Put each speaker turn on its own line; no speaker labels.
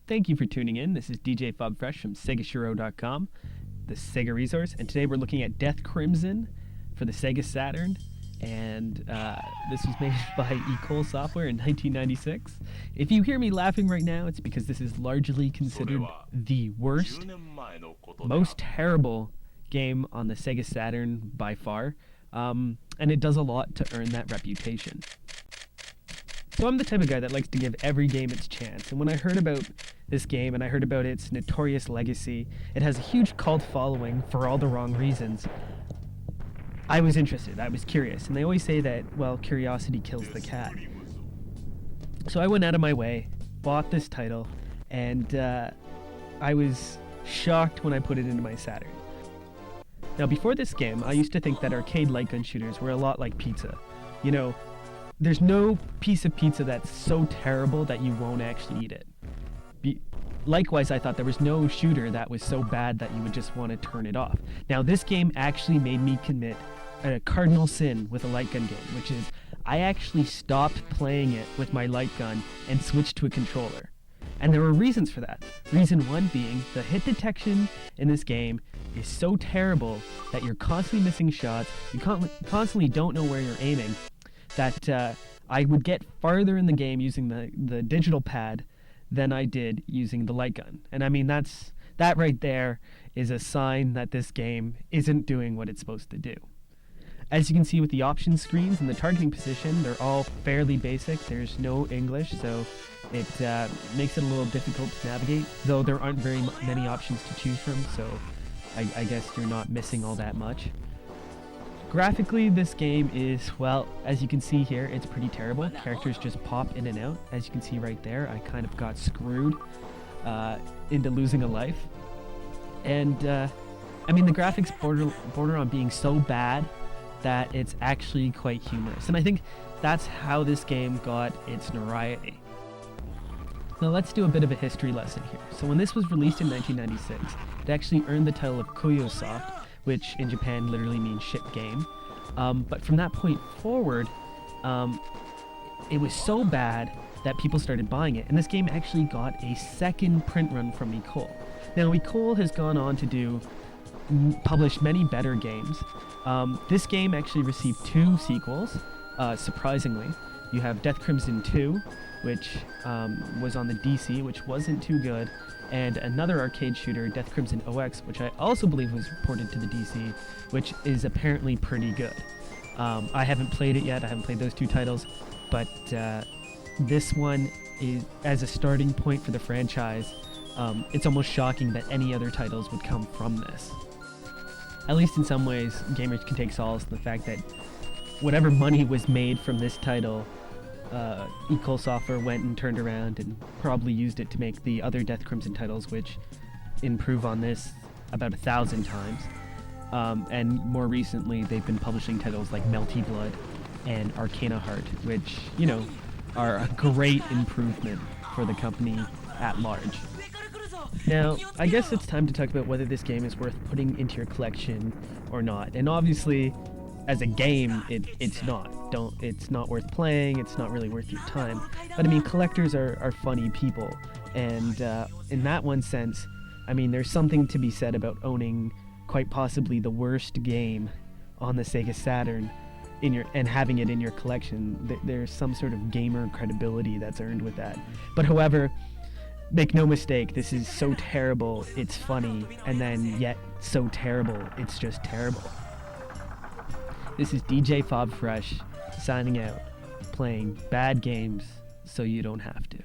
Thank you for tuning in. This is DJ Fobfresh from SegaShiro.com, the Sega resource, and today we're looking at Death Crimson for the Sega Saturn, and this was made by Ecole Software in 1996. If you hear me laughing right now, it's because this is largely considered the worst, most terrible game on the Sega Saturn by far, and it does a lot to earn that reputation. So I'm the type of guy that likes to give every game its chance, and when I heard about this game and I heard about its notorious legacy, it has a huge cult following for all the wrong reasons, I was interested, I was curious, and they always say that, well, curiosity kills the cat. So I went out of my way, bought this title, and I was shocked when I put it into my Saturn. Now before this game, I used to think that arcade light gun shooters were a lot like pizza. You know, there's no piece of pizza that's so terrible that you won't actually eat it. Likewise, I thought there was no shooter that was so bad that you would just want to turn it off. Now, this game actually made me commit a cardinal sin with a light gun game, which is I actually stopped playing it with my light gun and switched to a controller. And there were reasons for that. Reason one being the hit detection in this game is so terrible that you're constantly missing shots, you constantly don't know where you're aiming, that I would get farther in the game using the digital pad than I did using the light gun. And I mean, that right there is a sign that this game isn't doing what it's supposed to do. As you can see with the option screens and the targeting position, they're all fairly basic. There's no English, so it makes it a little difficult to navigate, though there aren't very many options to choose from, so I guess you're not missing all that much. Graphically, this game is, well, as you can see here, it's pretty terrible. Characters just pop in and out. As you can see right there, I kind of got screwed into losing a life. And, I mean, the graphics border on being so bad that it's actually quite humorous. And I think that's how this game got its notoriety. Now let's do a bit of a history lesson here. So when this was released in 1996, it actually earned the title of Kuyo Soft, which in Japan literally means ship game. But from that point forward, it was so bad that people started buying it, and this game actually got a second print run from Ecole. Now Ecole has gone on to publish many better games. This game actually received 2 sequels, surprisingly. You have Death Crimson 2, which was on the DC, which wasn't too good, and another arcade shooter, Death Crimson OX, which I also believe was ported to the DC, which is apparently pretty good. I haven't played it yet, I haven't played those 2 titles, but this one is, as a starting point for the franchise, it's almost shocking that any other titles would come from this. At least in some ways, gamers can take solace in the fact that whatever money was made from this title, Ecole Software went and turned around and probably used it to make the other Death Crimson titles, which improve on this about 1,000 times. And more recently, they've been publishing titles like Melty Blood and Arcana Heart, which, you know, are a great improvement for the company at large. Now, I guess it's time to talk about whether this game is worth putting into your collection or not. And obviously, as a game, it's not. It's not worth playing, it's not really worth your time. But I mean, collectors are funny people, and in that one sense, I mean, there's something to be said about owning quite possibly the worst game on the Sega Saturn and having it in your collection. There's some sort of gamer credibility that's earned with that. But however, make no mistake, this is so terrible, it's funny, and then yet so terrible, it's just terrible. This is DJ Fobfresh signing out, playing bad games so you don't have to.